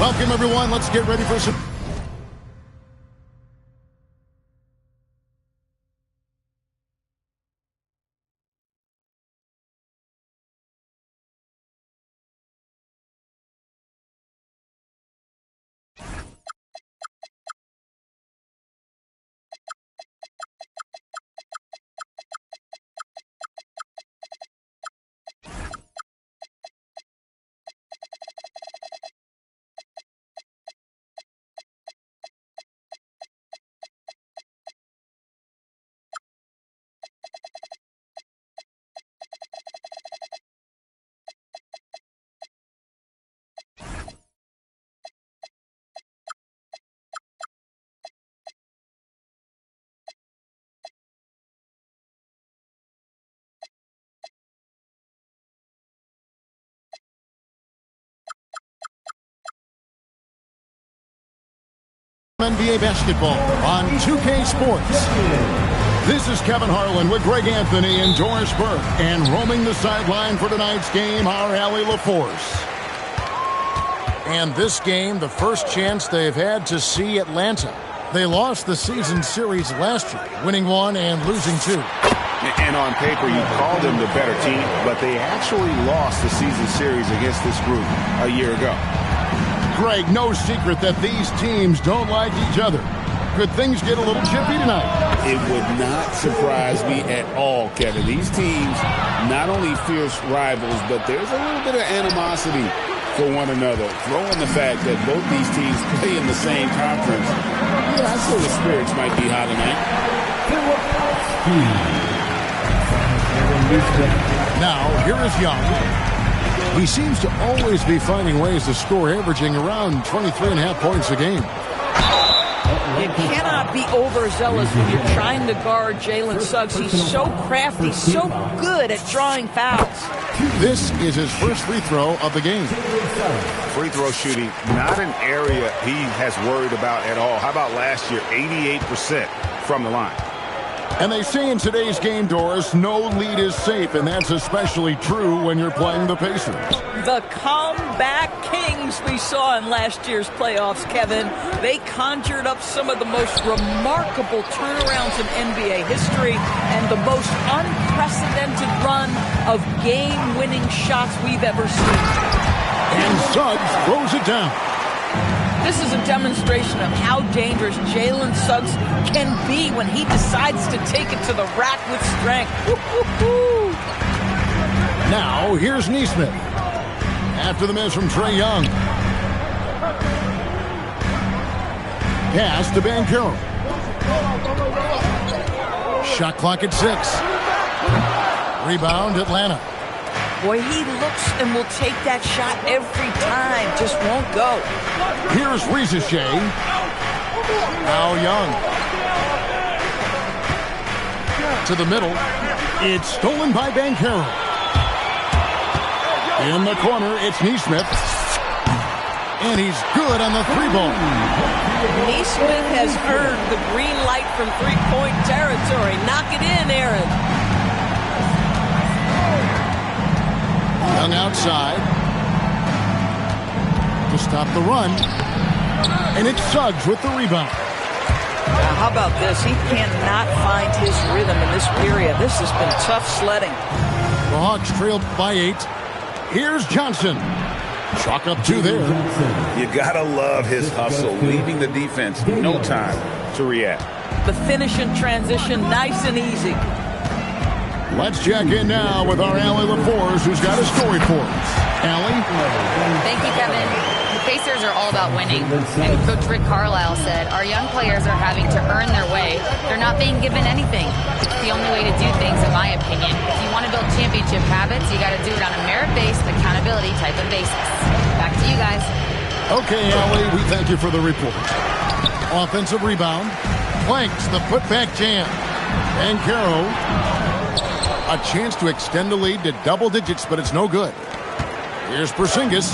Welcome, everyone. Let's get ready for some... NBA basketball on 2K Sports. This is Kevin Harlan with Greg Anthony and Doris Burke. And roaming the sideline for tonight's game, our Allie LaForce. And this game, the first chance they've had to see Atlanta. They lost the season series last year, winning 1 and losing 2. And on paper, you call them the better team, but they actually lost the season series against this group a year ago. Greg, no secret that these teams don't like each other. Could things get a little chippy tonight? It would not surprise me at all, Kevin. These teams, not only fierce rivals, but there's a little bit of animosity for one another. Throw in the fact that both these teams play in the same conference. Yeah, I feel the spirits might be high tonight. Now, here is Young. He seems to always be finding ways to score, averaging around 23.5 points a game. You cannot be overzealous when you're trying to guard Jalen Suggs. He's so crafty, so good at drawing fouls. This is his first free throw of the game. Free throw shooting, not an area he has worried about at all. How about last year, 88% from the line? And they say in today's game, Doris, no lead is safe, and that's especially true when you're playing the Pacers. The comeback kings we saw in last year's playoffs, Kevin. They conjured up some of the most remarkable turnarounds in NBA history and the most unprecedented run of game-winning shots we've ever seen. And Suggs throws it down. This is a demonstration of how dangerous Jalen Suggs can be when he decides to take it to the rack with strength. Woo-hoo-hoo. Now, here's Nesmith. After the miss from Trae Young. Pass to Banchero. Shot clock at 6. Rebound, Atlanta. Boy, he looks and will take that shot every time. Just won't go. Here's Rizachet. Now Young. To the middle. It's stolen by Banchero. In the corner, it's Nesmith. And he's good on the 3-ball. Nesmith has earned the green light from three-point territory. Knock it in, Aaron. Young outside to stop the run, and it's Suggs with the rebound. Now, how about this? He cannot find his rhythm in this period. This has been tough sledding. The Hawks trailed by 8. Here's Johnson. Chalk up 2 there. You gotta love his hustle, leaving the defense no time to react. The finish and transition, nice and easy. Let's check in now with our Allie LaForce, who's got a story for us. Allie? Thank you, Kevin. The Pacers are all about winning. And Coach Rick Carlisle said, our young players are having to earn their way. They're not being given anything. It's the only way to do things, in my opinion. If you want to build championship habits, you got to do it on a merit-based, accountability type of basis. Back to you guys. Okay, Allie, we thank you for the report. Offensive rebound. Planks the putback jam. Banchero. A chance to extend the lead to double digits, but it's no good. Here's Porzingis.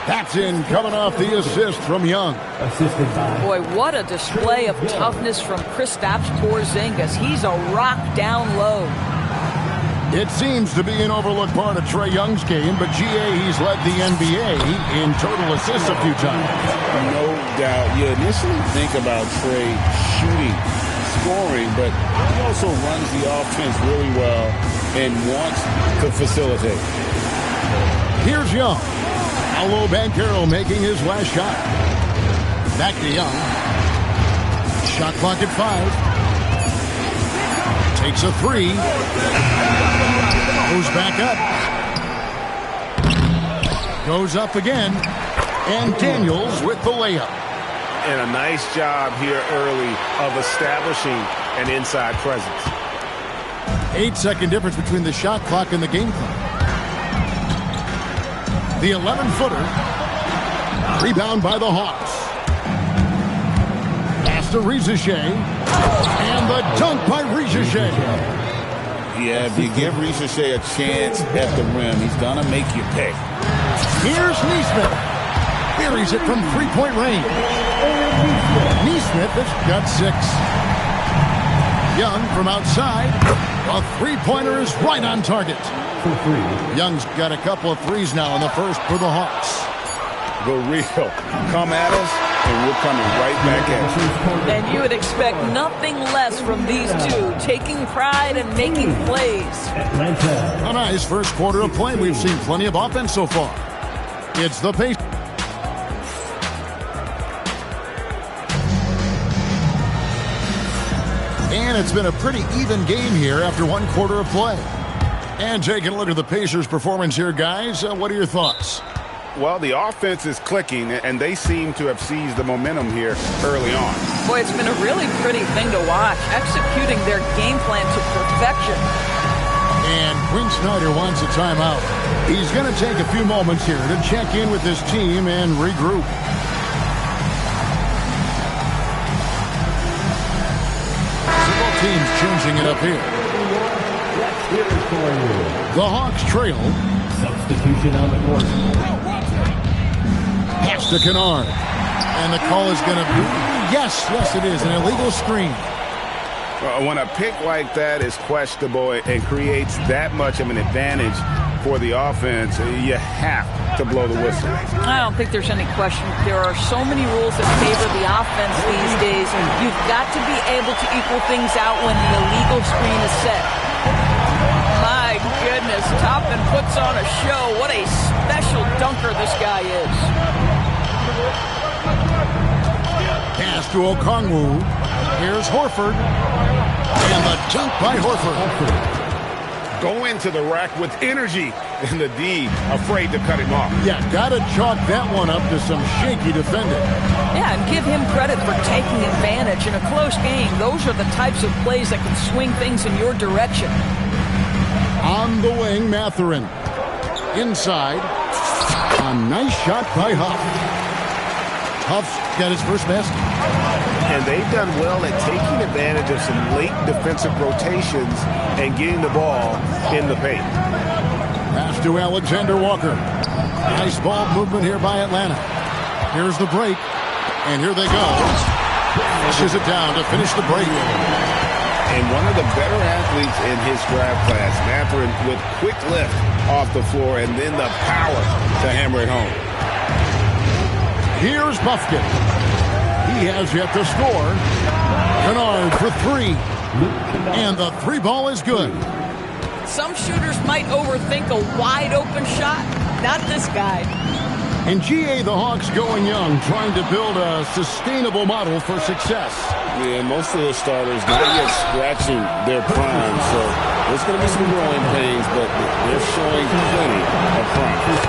That's in, coming off the assist from Young. Boy, what a display of toughness from Kristaps Porzingis. He's a rock down low. It seems to be an overlooked part of Trae Young's game, but GA, he's led the NBA in total assists a few times. No doubt. You initially think about Trae shooting, scoring, but he also runs the offense really well and wants to facilitate. Here's Young. Paolo Banchero making his last shot. Back to Young. Shot clock at 5. Takes a 3. Goes back up. Goes up again. And Daniels with the layup. And a nice job here early of establishing an inside presence. 8-second difference between the shot clock and the game clock. The 11-footer. Rebound by the Hawks. Pass to Rizachet. And the dunk by Rizachet. Yeah, if you give Rizachet a chance at the rim, he's going to make you pay. Here's Nesmith. Buries it from three-point range. Nesmith has got 6. Young from outside. A three-pointer is right on target. Young's got a couple of threes now in the first for the Hawks. The real. Come at us, and we're coming right back at you. And you would expect nothing less from these two, taking pride and making plays. A nice first quarter of play. We've seen plenty of offense so far. It's the Pacers. And it's been a pretty even game here after one quarter of play. And taking a look at the Pacers' performance here, guys. What are your thoughts? Well, the offense is clicking, and they seem to have seized the momentum here early on. Boy, it's been a really pretty thing to watch, executing their game plan to perfection. And Quinn Snyder wants a timeout. He's going to take a few moments here to check in with his team and regroup. Several teams changing it up here. The Hawks trail. Substitution on the court. Pass to Kennard. And the call is going to be, yes, it is, an illegal screen. When a pick like that is questionable and creates that much of an advantage for the offense, you have to blow the whistle. I don't think there's any question. There are so many rules that favor the offense these days. You've got to be able to equal things out when the illegal screen is set. My goodness, Toppin puts on a show. What a special dunker this guy is. Pass to Okongwu. Here's Horford. And the dunk by Horford. Go into the rack with energy, and the D afraid to cut him off. Yeah, got to chalk that one up to some shaky defending. Yeah, and give him credit for taking advantage in a close game. Those are the types of plays that can swing things in your direction. On the wing, Mathurin. Inside. A nice shot by Huff. Huff's got his first basket. And they've done well at taking advantage of some late defensive rotations and getting the ball in the paint. Pass to Alexander Walker. Nice ball movement here by Atlanta. Here's the break. And here they go. Pushes it down to finish the break. And one of the better athletes in his draft class, Mathurin, with quick lift off the floor and then the power to hammer it home. Here's Bufkin. He has yet to score. Kennard for 3. And the 3 ball is good. Some shooters might overthink a wide-open shot. Not this guy. And GA, the Hawks going young, trying to build a sustainable model for success. Yeah, most of the starters not yet scratching their prime, so there's going to be some growing pains, but they're showing plenty of promise.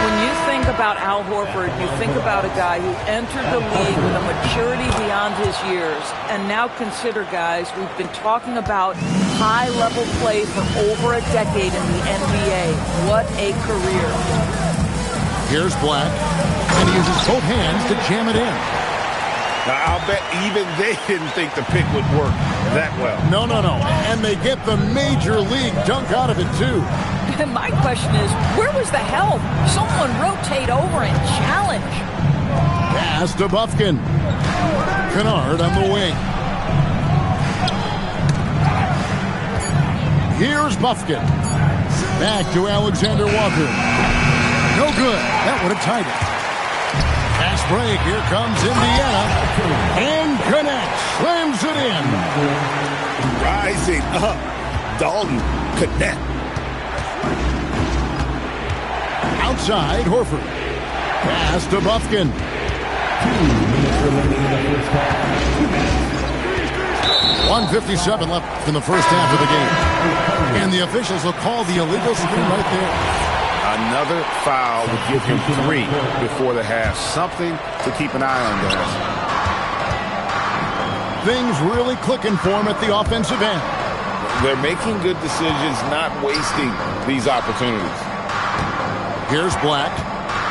When you think about Al Horford, you think about a guy who entered the league with a maturity beyond his years. And now consider, guys, we've been talking about high-level play for over a decade in the NBA. What a career. Here's Black, and he uses both hands to jam it in. Now, I'll bet even they didn't think the pick would work that well. No. And they get the major league dunk out of it, too. And my question is, where was the help? Someone rotate over and challenge. Pass to Bufkin. Kennard on the wing. Here's Bufkin. Back to Alexander Walker. No good. That would have tied it. Pass break. Here comes Indiana. And connects. Slams it in. Rising up. Dalton connect. Outside, Horford. Pass to Bufkin. 1:57 left in the first half of the game. And the officials will call the illegal screen right there. Another foul would give him 3 before the half. Something to keep an eye on, guys. Things really clicking for him at the offensive end. They're making good decisions, not wasting these opportunities. Here's Black.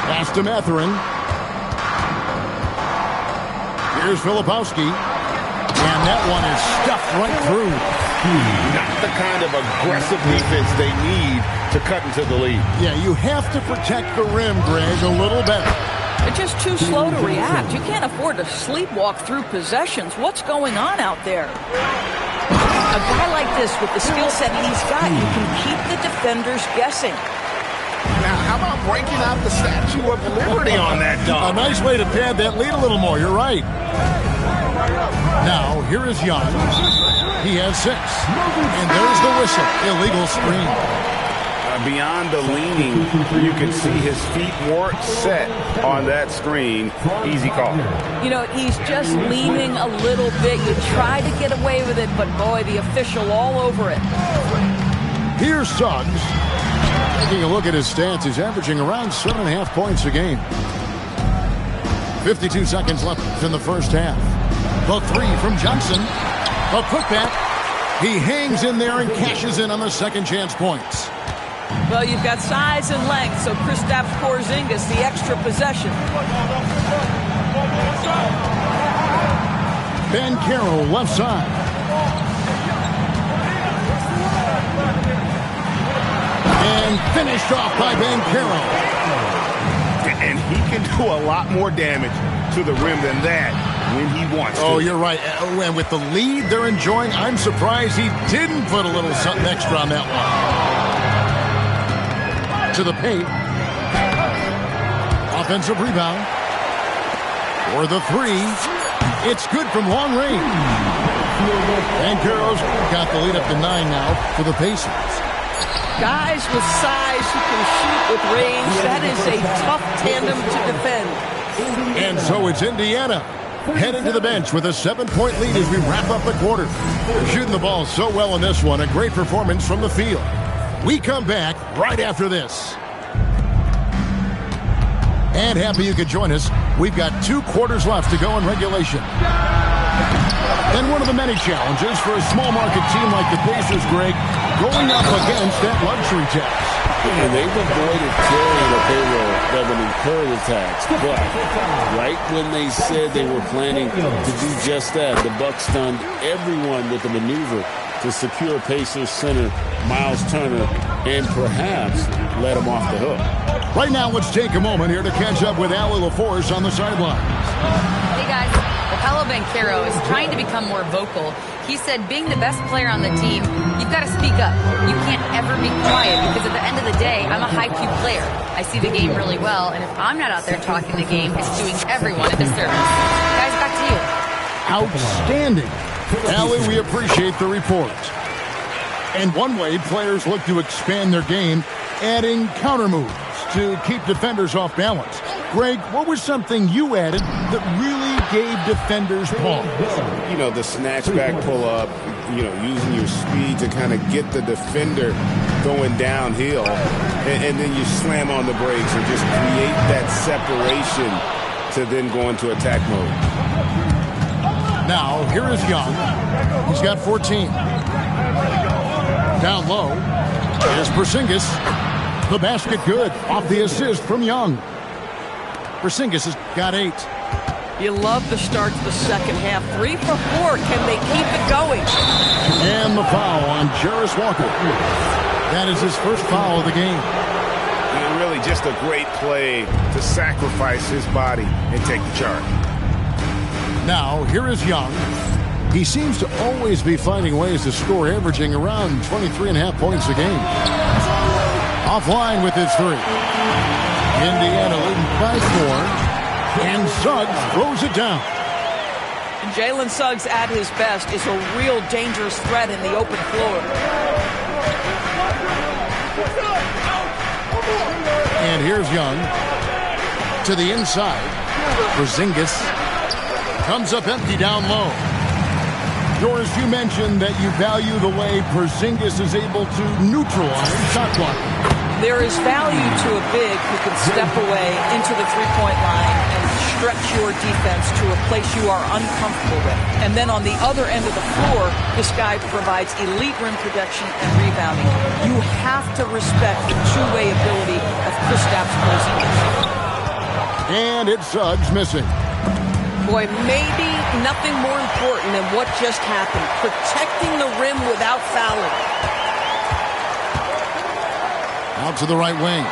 Pass to Mathurin. Here's Filipowski. And that one is stuffed right through. Not the kind of aggressive defense they need to cut into the lead. Yeah, you have to protect the rim, Greg, a little better. They're just too slow to react. You can't afford to sleepwalk through possessions. What's going on out there? A guy like this with the skill set he's got, you can keep the defenders guessing. Now, how about breaking out the Statue of Liberty on that dunk? A nice way to pad that lead a little more. You're right. Now, here is Young. He has 6. And there's the whistle. Illegal screen. Beyond the leaning, you can see his feet weren't set on that screen. Easy call. You know, he's just leaning a little bit. You try to get away with it, but boy, the official all over it. Here's Suggs. Taking a look at his stats, he's averaging around 7.5 points a game. 52 seconds left in the first half. The 3 from Johnson. A putback. He hangs in there and cashes in on the second chance points. Well, you've got size and length, so Kristaps Porzingis, the extra possession. Banchero left side. And finished off by Banchero. And he can do a lot more damage to the rim than that when he wants to. Oh, you're right. And with the lead they're enjoying, I'm surprised he didn't put a little something extra on that one. To the paint. Offensive rebound. For the 3. It's good from long range. Banchero's got the lead up to 9 now for the Pacers. Guys with size who can shoot with range, that is a tough tandem to defend. And so it's Indiana heading to the bench with a 7-point lead as we wrap up the quarter. They're shooting the ball so well in this one. A great performance from the field. We come back right after this. And happy you could join us. We've got 2 quarters left to go in regulation. And one of the many challenges for a small market team like the Pacers, Greg, going up against that luxury tax. And they've avoided carrying a payroll that would incur the tax. But right when they said they were planning to do just that, the Bucks stunned everyone with a maneuver to secure Pacers center Miles Turner and perhaps let him off the hook. Right now, let's take a moment here to catch up with Allie LaForce on the sideline. Hey, guys. Paolo Banchero is trying to become more vocal. He said being the best player on the team, you've got to speak up. You can't ever be quiet because at the end of the day, I'm a high-Q player. I see the game really well, and if I'm not out there talking the game, it's doing everyone a disservice. Guys, back to you. Outstanding. Allie, we appreciate the report. And one way players look to expand their game, adding counter moves to keep defenders off balance. Greg, what was something you added that really gave defenders pause? You know, the snatch back pull up, you know, using your speed to kind of get the defender going downhill, and then you slam on the brakes and just create that separation to then go into attack mode. Now, here is Young. He's got 14. Down low is Porzingis. The basket good off the assist from Young. Porzingis has got 8. You love the start to the second half. 3 for 4. Can they keep it going? And the foul on Jarace Walker. That is his first foul of the game. And really just a great play to sacrifice his body and take the charge. Now, here is Young. He seems to always be finding ways to score, averaging around 23.5 points a game. Offline with his three. Indiana leading by 4. And Suggs throws it down. And Jalen Suggs at his best is a real dangerous threat in the open floor. And here's Young to the inside. Porzingis comes up empty down low. Doris, you mentioned that you value the way Porzingis is able to neutralize shot clock. There is value to a big who can step away into the three-point line and stretch your defense to a place you are uncomfortable with. And then on the other end of the floor, this guy provides elite rim protection and rebounding. You have to respect the two-way ability of Kristaps Porzingis. And it's Suggs missing. Boy, maybe nothing more important than what just happened. Protecting the rim without fouling. Out to the right wing.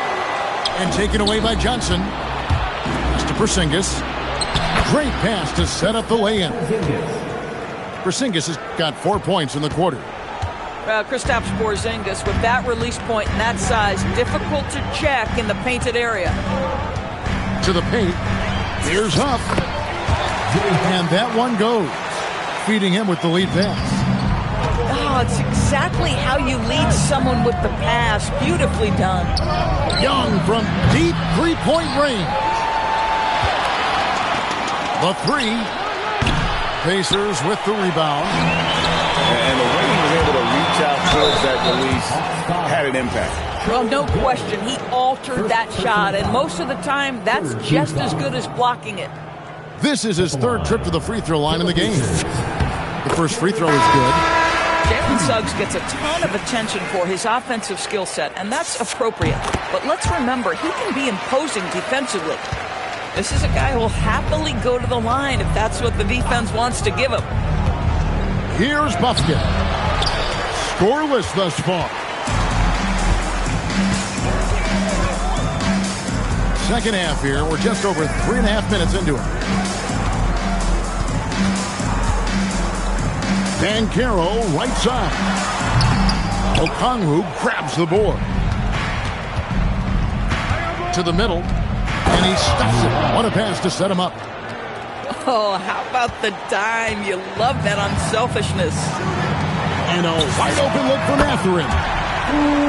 And taken away by Johnson. Pass to Porzingis. Great pass to set up the lay-in. Porzingis has got 4 points in the quarter. Kristaps Porzingis with that release point and that size, difficult to check in the painted area. To the paint. Here's Huff. And that one goes. Feeding him with the lead pass. Oh, it's exactly how you lead someone with the pass. Beautifully done. Young from deep three-point range. The three. Pacers with the rebound. And the way he was able to reach out towards that release had an impact. Well, no question. He altered that shot, and most of the time, that's just as good as blocking it. This is his third trip to the free throw line in the game. The first free throw is good. Jalen Suggs gets a ton of attention for his offensive skill set, and that's appropriate. But let's remember, he can be imposing defensively. This is a guy who will happily go to the line if that's what the defense wants to give him. Here's Buffkin. Scoreless thus far. Second half here. We're just over 3.5 minutes into it. Banchero, right side. Okongwu grabs the board. To the middle. And he stuffs it. What a pass to set him up. Oh, how about the dime? You love that unselfishness. And a wide open look from Mathurin.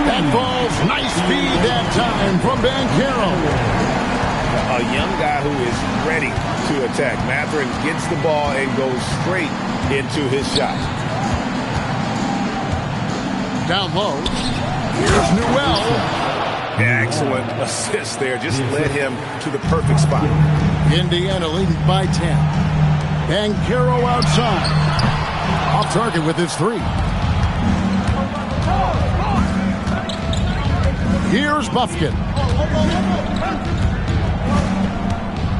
That ball's nice feed that time from Banchero. A young guy who is ready to attack. Mathurin gets the ball and goes straight into his shot. Down low. Here's Newell. Excellent assist there. Just led him to the perfect spot. Indiana leading by 10. Banchero outside. Off target with his three. Here's Buffkin.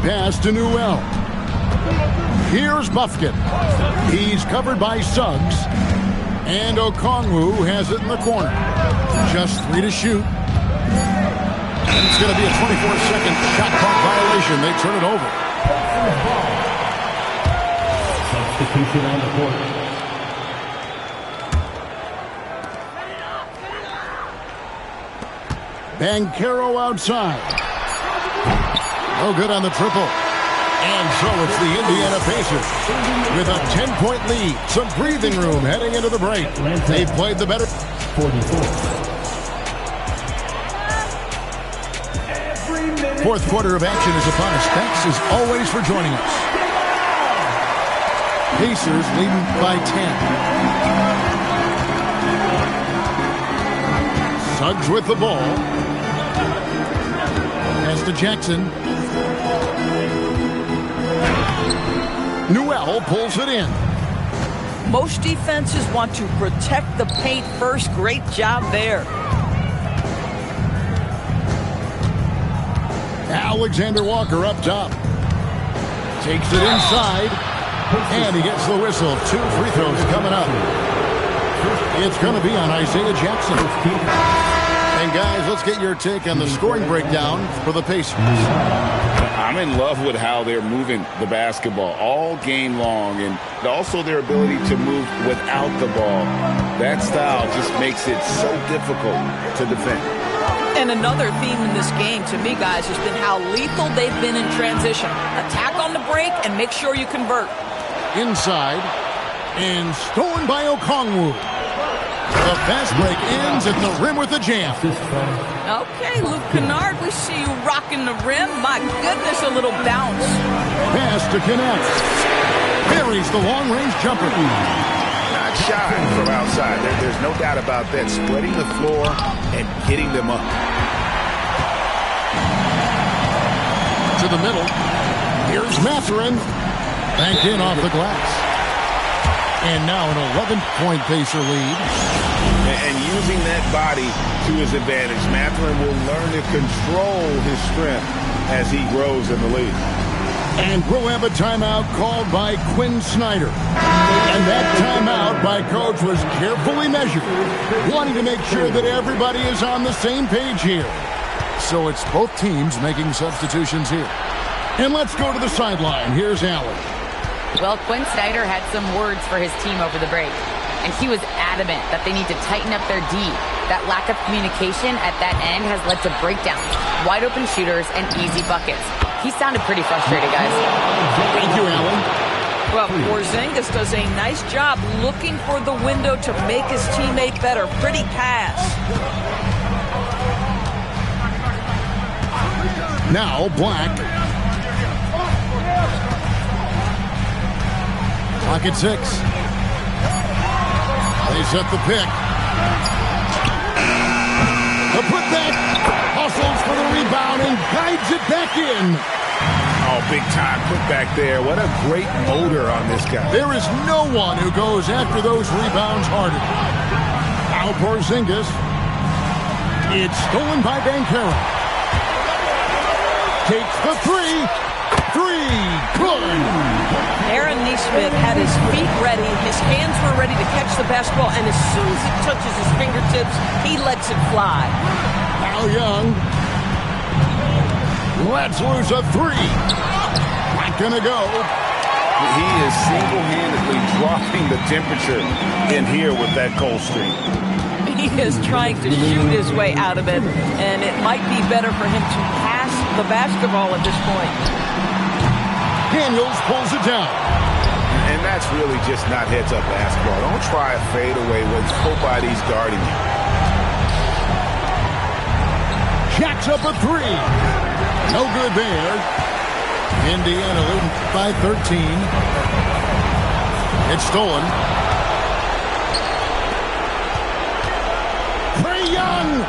Pass to Newell. Here's Buffkin. He's covered by Suggs. And Okongwu has it in the corner. Just 3 to shoot. And it's going to be a 24-second shot clock violation. They turn it over. Substitution on the court. Banchero outside. No good on the triple. And so it's the Indiana Pacers with a 10-point lead. Some breathing room heading into the break. They played the better. 44. Fourth quarter of action is upon us. Thanks as always for joining us. Pacers leading by 10. Suggs with the ball. Pass to Jackson. Newell pulls it in. Most defenses want to protect the paint first. Great job there. Alexander Walker up top. Takes it inside. And he gets the whistle. 2 free throws coming up. It's going to be on Isaiah Jackson. A And guys, let's get your take on the scoring breakdown for the Pacers. I'm in love with how they're moving the basketball all game long, and also their ability to move without the ball. That style just makes it so difficult to defend. And another theme in this game, to me, guys, has been how lethal they've been in transition. Attack on the break and make sure you convert. Inside, and stolen by Okongwu. The fast break ends at the rim with a jam. Okay, Luke Kennard, we see you rocking the rim. My goodness, a little bounce. Pass to connect. Buries the long-range jumper. Not shy from outside. There's no doubt about that. Spreading the floor and getting them up. To the middle. Here's Mathurin. Banked in off the glass. And now an 11-point Pacer lead. And using that body to his advantage, Mathurin will learn to control his strength as he grows in the league. And we'll have a timeout called by Quinn Snyder. And that timeout by Coach was carefully measured, wanting to make sure that everybody is on the same page here. So it's both teams making substitutions here. And let's go to the sideline. Here's Allen. Well, Quinn Snyder had some words for his team over the break, and he was adamant that they need to tighten up their D. That lack of communication at that end has led to breakdowns, wide open shooters, and easy buckets. He sounded pretty frustrated, guys. Thank you, Allen. Well, Porzingis does a nice job looking for the window to make his teammate better. Pretty pass. Now Black. Clock at 6. They set the pick. The putback. Hustles for the rebound and guides it back in. Oh, big time putback there. What a great motor on this guy. There is no one who goes after those rebounds harder. Now Porzingis. It's stolen by Banchero. Takes the three. Good. Aaron Nesmith had his feet ready. His hands were ready to catch the basketball, and as soon as it touches his fingertips, he lets it fly. Now Young. Let's lose a 3. Not gonna go. He is single-handedly dropping the temperature in here with that cold streak. He is trying to shoot his way out of it, and it might be better for him to pass the basketball at this point. Daniels pulls it down. And that's really just not heads-up basketball. Don't try a fadeaway when nobody's guarding you. Jacks up a 3. No good there. Indiana leading by 13. It's stolen. Trae Young.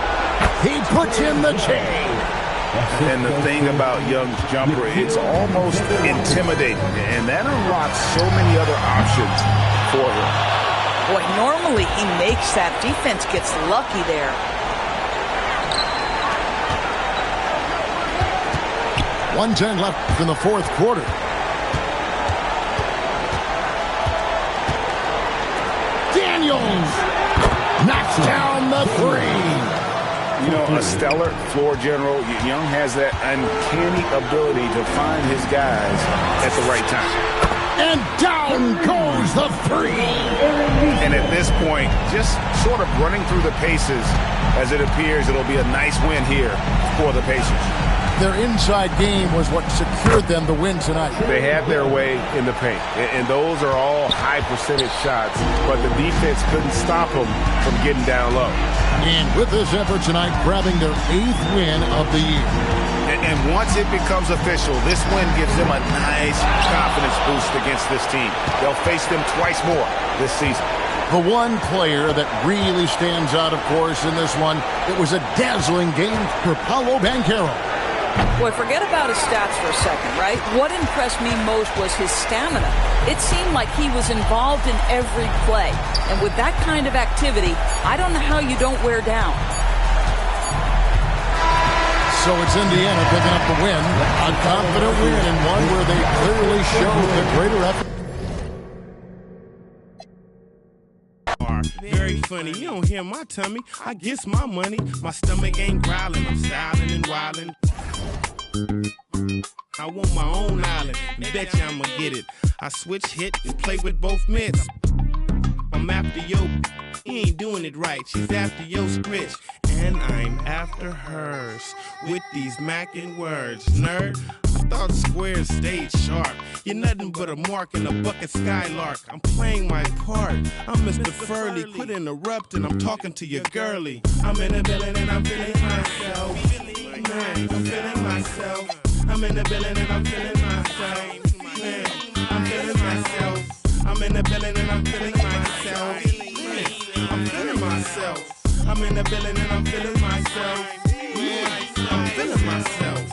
He puts in the chain. And the thing about Young's jumper, it's almost intimidating. And that unlocks so many other options for him. Boy, normally he makes that. Defense gets lucky there. .110 left in the fourth quarter. Daniels knocks down the 3. You know, a stellar floor general. Young has that uncanny ability to find his guys at the right time. And down goes the 3. And at this point, just sort of running through the paces, as it appears it'll be a nice win here for the Pacers. Their inside game was what secured them the win tonight. They had their way in the paint, and those are all high percentage shots, but the defense couldn't stop them from getting down low. And with this effort tonight, grabbing their 8th win of the year. And once it becomes official, this win gives them a nice confidence boost against this team. They'll face them twice more this season. The one player that really stands out, of course, in this one, it was a dazzling game for Paolo Banchero. Boy, forget about his stats for a second, right? What impressed me most was his stamina. It seemed like he was involved in every play. And with that kind of activity, I don't know how you don't wear down. So it's Indiana picking up the win. A confident win, and one where they clearly showed the greater effort. very funny. You don't hear my tummy, I guess my money. My stomach ain't growling, I'm styling and wildin'. I want my own island, bet you I'ma get it. I switch hit and play with both mitts. I'm after yo, he ain't doing it right. She's after yo scritch, and I'm after hers. With these mackin' words, nerd. I thought squares stayed sharp. You're nothing but a mark in a bucket skylark. I'm playing my part. I'm Mr. Furley. Quit interrupting. I'm talking to your girlie. I'm in the building and I'm feeling myself. Man, I'm feeling myself. I'm in the building and I'm feeling myself. Man, I'm feeling myself. I'm in the building and I'm feeling myself. Man, I'm feeling myself. I'm in the building and I'm feeling myself. Man, I'm feeling myself.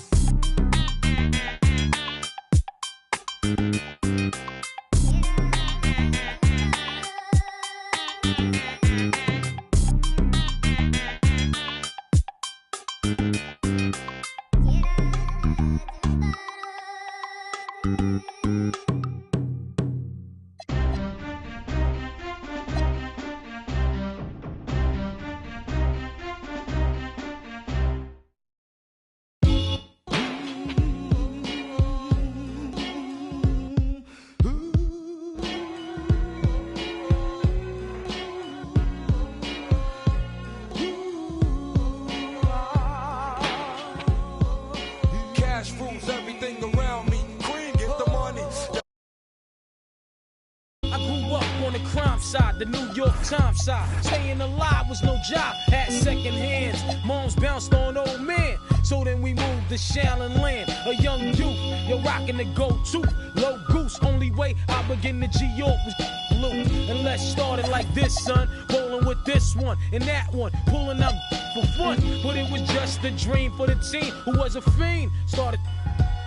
The New York Times side. Staying alive was no job. Had second hands. Moms bounced on old men. So then we moved to Shaolin Land. A young youth. You're rocking the go-to. Low goose. Only way I begin to G-York was blue. And let's start it like this, son. Rolling with this one and that one. Pulling up for fun. But it was just a dream for the team who was a fiend. Started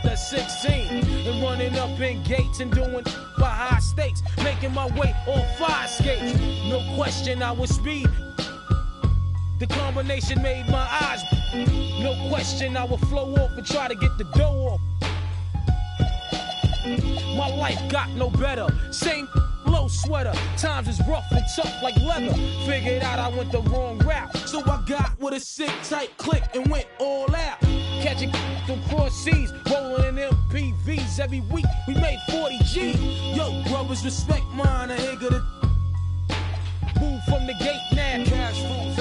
at 16 and running up in gates and doing by high stakes, making my way on 5 skates. No question I was speed. The combination made my eyes. No question I would flow off and try to get the dough off. My life got no better. Same low sweater. Times is rough and tough like leather. Figured out I went the wrong route. So I got with a sick tight click and went all out. Catching from cross seas, rolling in MPVs. Every week we made 40 G. Yo, brothers, respect mine. I ain't gonna move from the gate now. Cash rules